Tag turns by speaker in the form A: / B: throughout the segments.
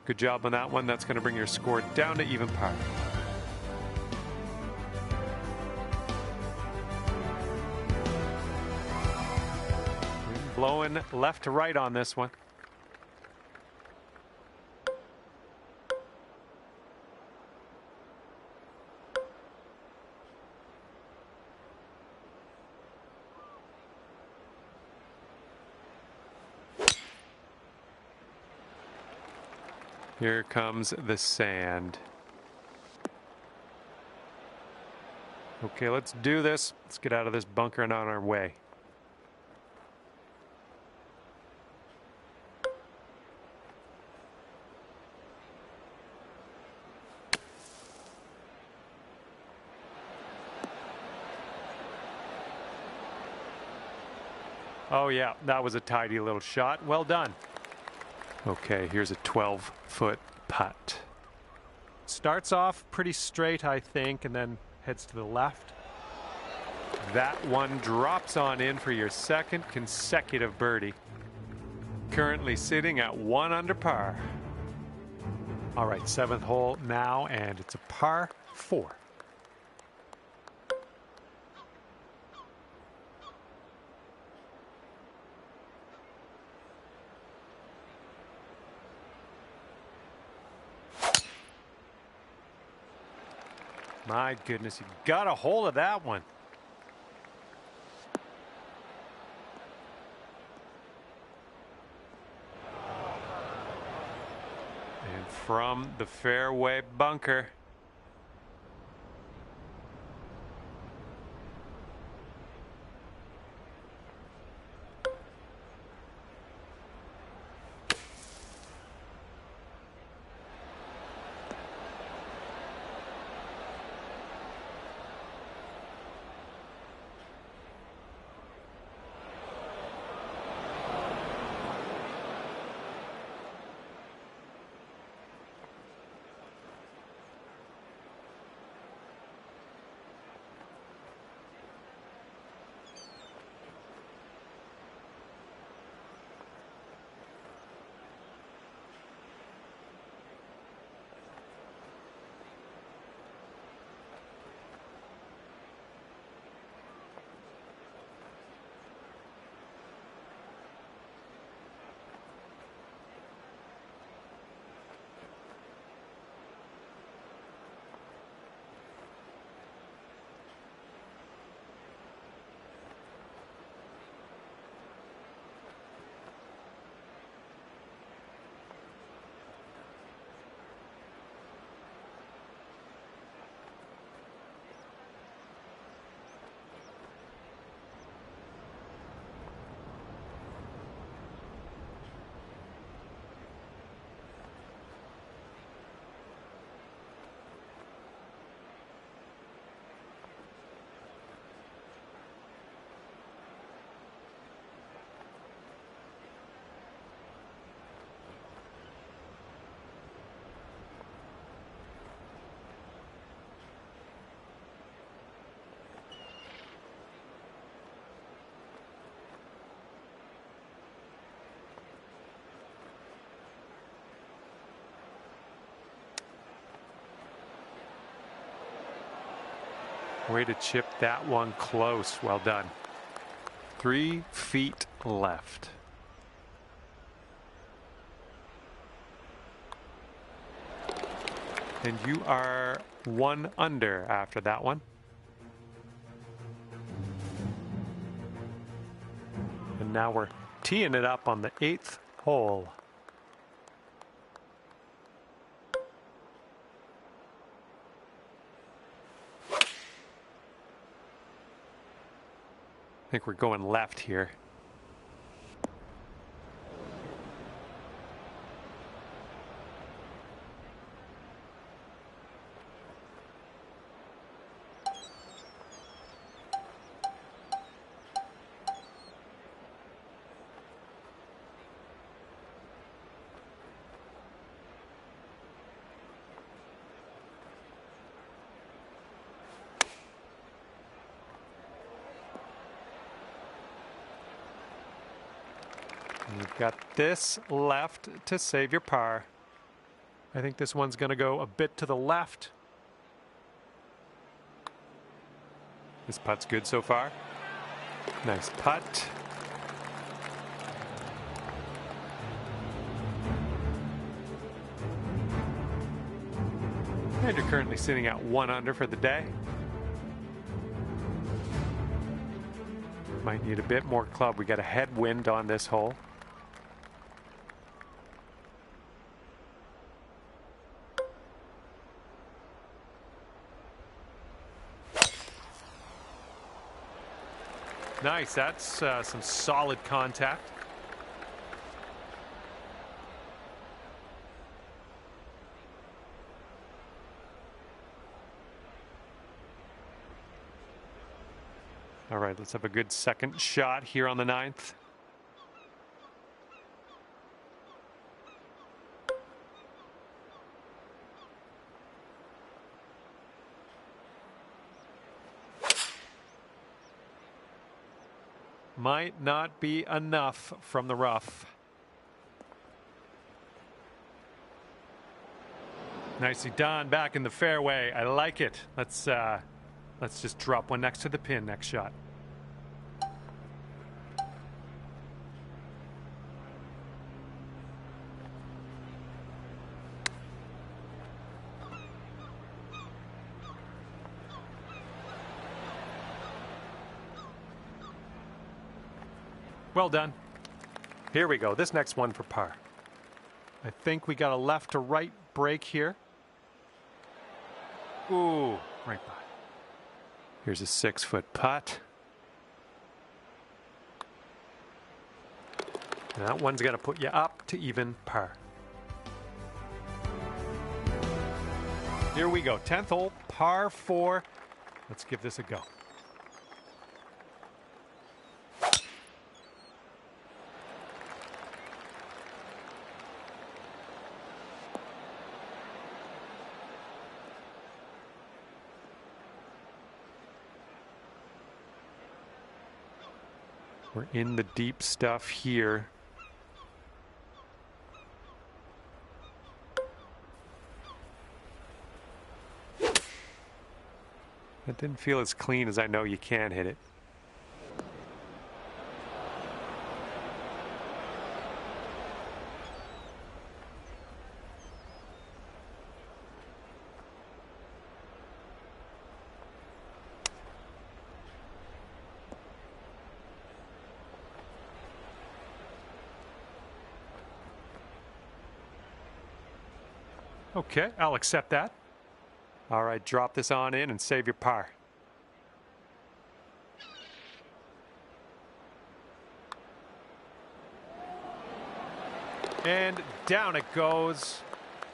A: Good job on that one. That's going to bring your score down to even par. Blowing left to right on this one. Here comes the sand. Okay, let's do this. Let's get out of this bunker and on our way. Oh yeah, that was a tidy little shot. Well done. Okay, here's a 12-foot putt. Starts off pretty straight, I think, and then heads to the left. That one drops on in for your second consecutive birdie. Currently sitting at 1 under par. All right, 7th hole now, and it's a par 4. My goodness, you got a hold of that one. And from the fairway bunker. Way to chip that one close. Well done. 3 feet left. And you are 1 under after that one. And now we're teeing it up on the 8th hole. I think we're going left here. You've got this left to save your par. I think this one's going to go a bit to the left. This putt's good so far. Nice putt. And you're currently sitting at 1 under for the day. Might need a bit more club. We got a headwind on this hole. Nice, that's some solid contact. All right, let's have a good second shot here on the 9th. Might not be enough from the rough. Nicely done, back in the fairway. I like it. Let's just drop one next to the pin next shot. Well done. Here we go. This next one for par. I think we got a left to right break here. Ooh, right by. Here's a 6-foot putt. And that one's going to put you up to even par. Here we go. 10th hole, par 4. Let's give this a go. We're in the deep stuff here. That didn't feel as clean as I know you can hit it. Okay, I'll accept that. All right, drop this on in and save your par. And down it goes.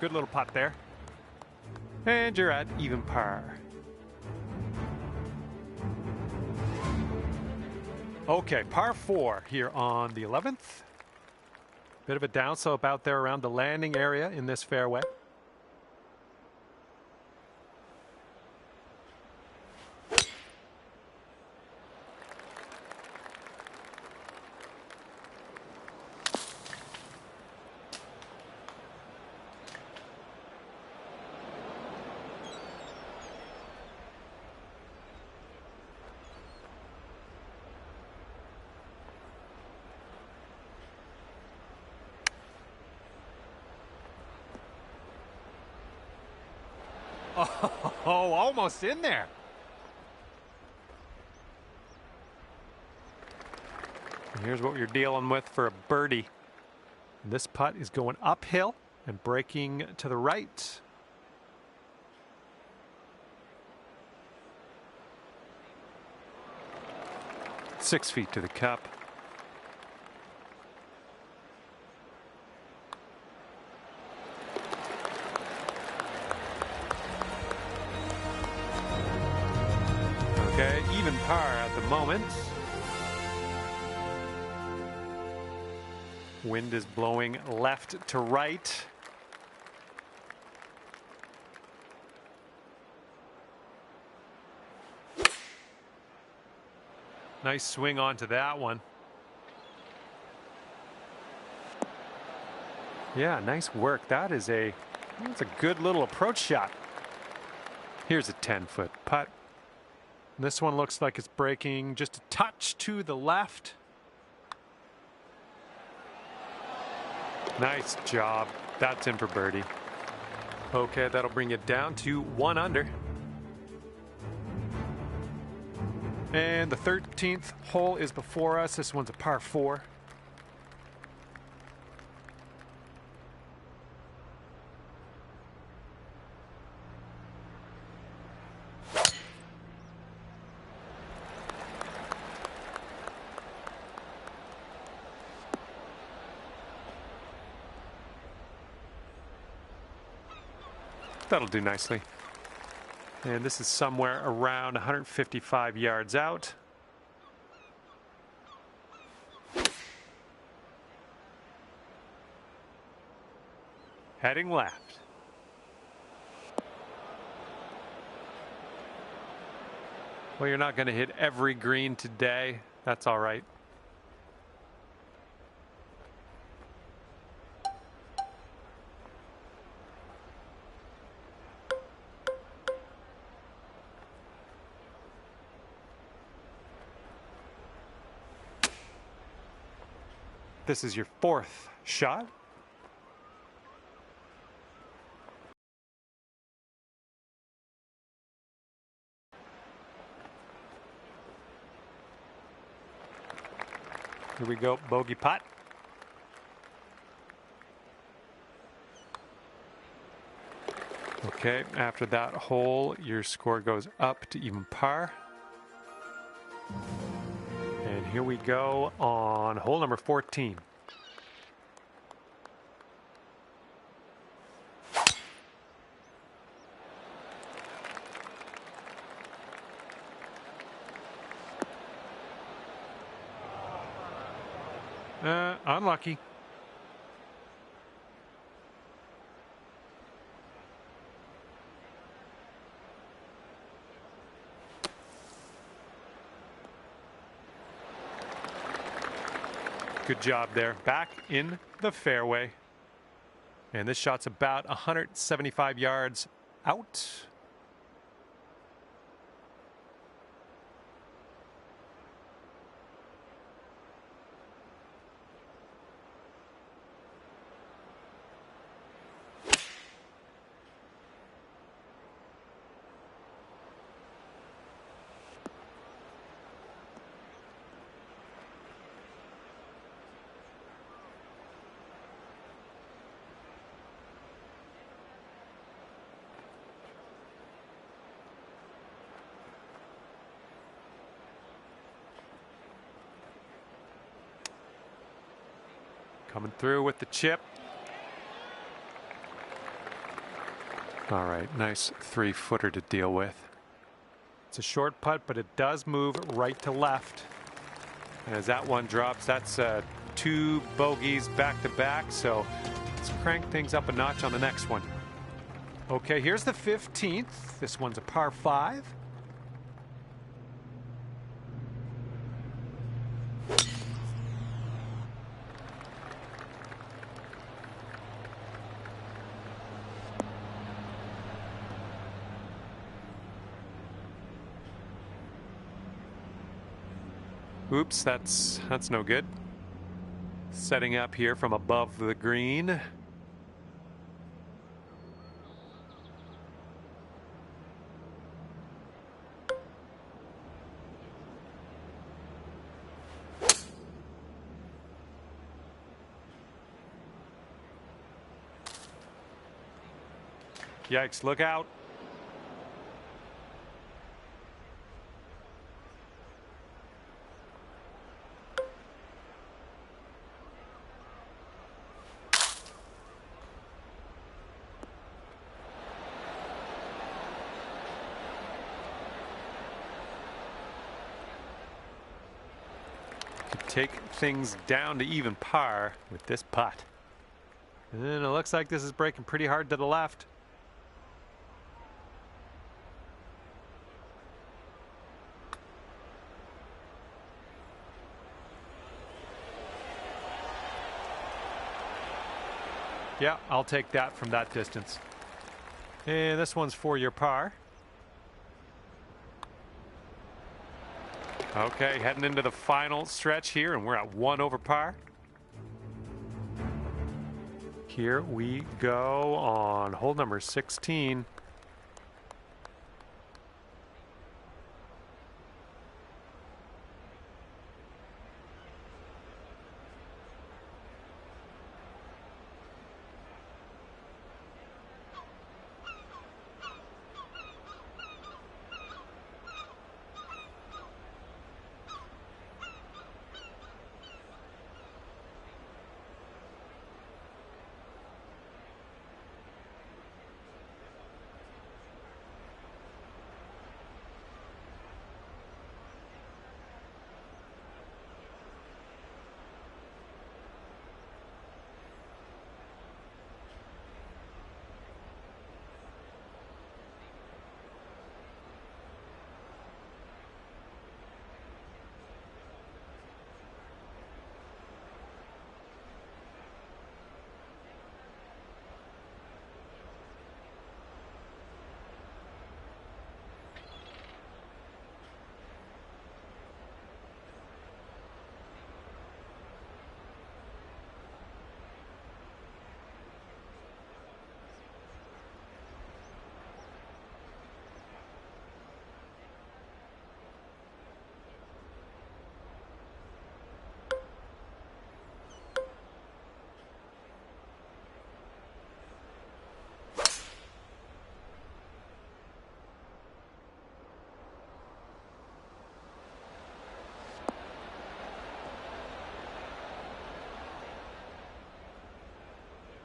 A: Good little putt there. And you're at even par. Okay, par 4 here on the 11th. Bit of a downslope out there around the landing area in this fairway. Oh, almost in there. And here's what you're dealing with for a birdie. This putt is going uphill and breaking to the right. Six feet to the cup. Okay, even par at the moment. Wind is blowing left to right. Nice swing onto that one. Yeah, nice work. That is a That's a good little approach shot. Here's a 10-foot putt. This one looks like it's breaking just a touch to the left. Nice job. That's in for birdie. Okay, that'll bring it down to 1 under. And the 13th hole is before us. This one's a par 4. That'll do nicely. And this is somewhere around 155 yards out. Heading left. Well, you're not going to hit every green today. That's all right. This is your 4th shot. Here we go, bogey putt. Okay, after that hole, your score goes up to even par. And here we go on hole number 14. Unlucky. Good job there. Back in the fairway. And this shot's about 175 yards out. Coming through with the chip. All right, nice 3-footer to deal with. It's a short putt, but it does move right to left. And as that one drops, that's 2 bogeys back to back. So let's crank things up a notch on the next one. Okay, here's the 15th. This one's a par 5. Oops, that's no good. Setting up here from above the green. Yikes, look out. Take things down to even par with this putt. And it looks like this is breaking pretty hard to the left. Yeah, I'll take that from that distance. And this one's for your par. Okay, heading into the final stretch here, and we're at 1 over par. Here we go on hole number 16.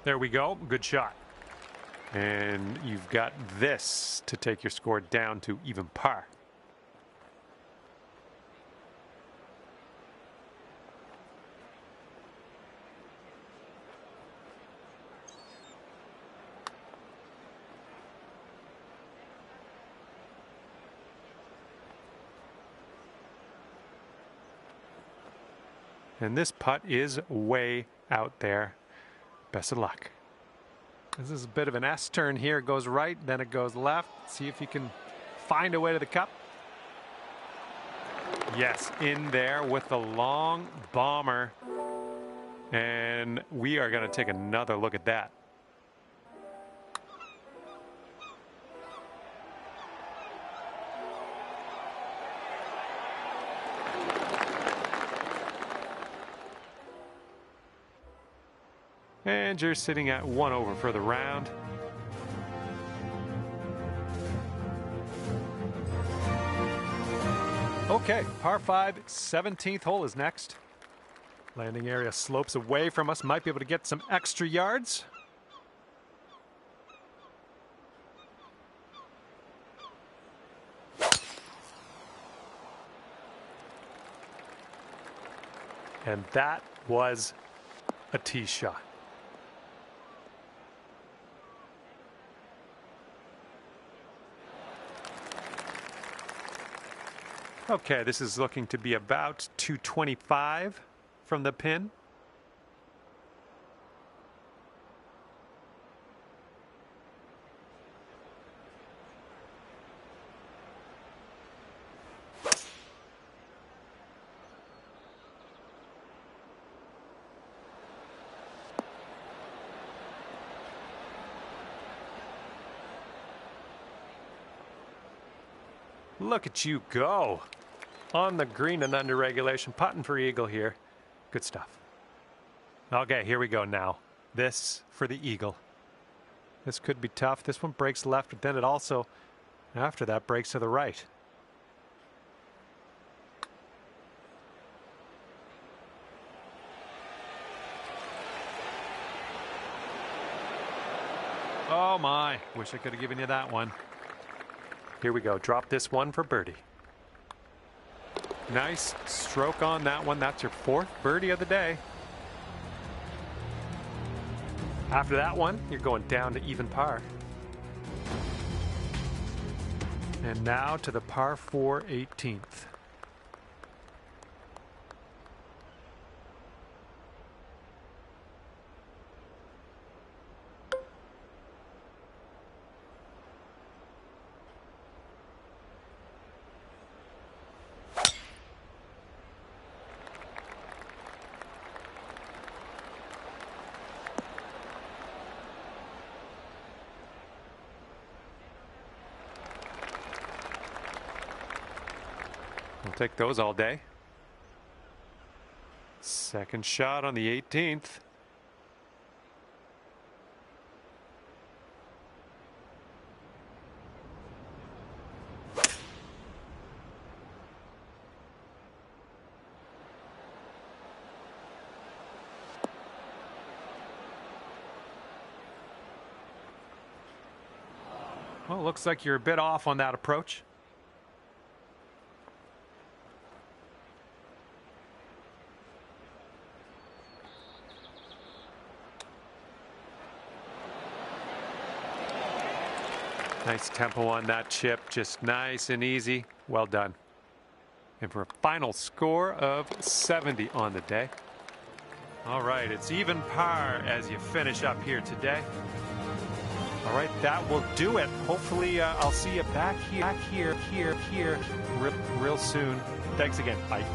A: There we go. Good shot. And you've got this to take your score down to even par. And this putt is way out there. Best of luck. This is a bit of an S turn here. It goes right, then it goes left. See if you can find a way to the cup. Yes, in there with the long bomber. And we are going to take another look at that. And you're sitting at 1 over for the round. Okay, par 5, 17th hole is next. Landing area slopes away from us. Might be able to get some extra yards. And that was a tee shot. Okay, this is looking to be about 225 from the pin. Look at you go. On the green and under regulation, putting for eagle here. Good stuff. Okay, here we go now. This for the eagle. This could be tough. This one breaks left, but then it also, after that, breaks to the right. Oh my, wish I could have given you that one. Here we go. Drop this one for birdie. Nice stroke on that one. That's your 4th birdie of the day. After that one, you're going down to even par. And now to the par 4 18th. take those all day. Second shot on the 18th. Well, looks like you're a bit off on that approach. Nice tempo on that chip, just nice and easy. Well done. And for a final score of 70 on the day. All right, it's even par as you finish up here today. All right, that will do it. Hopefully, I'll see you back here, real soon. Thanks again. Bye.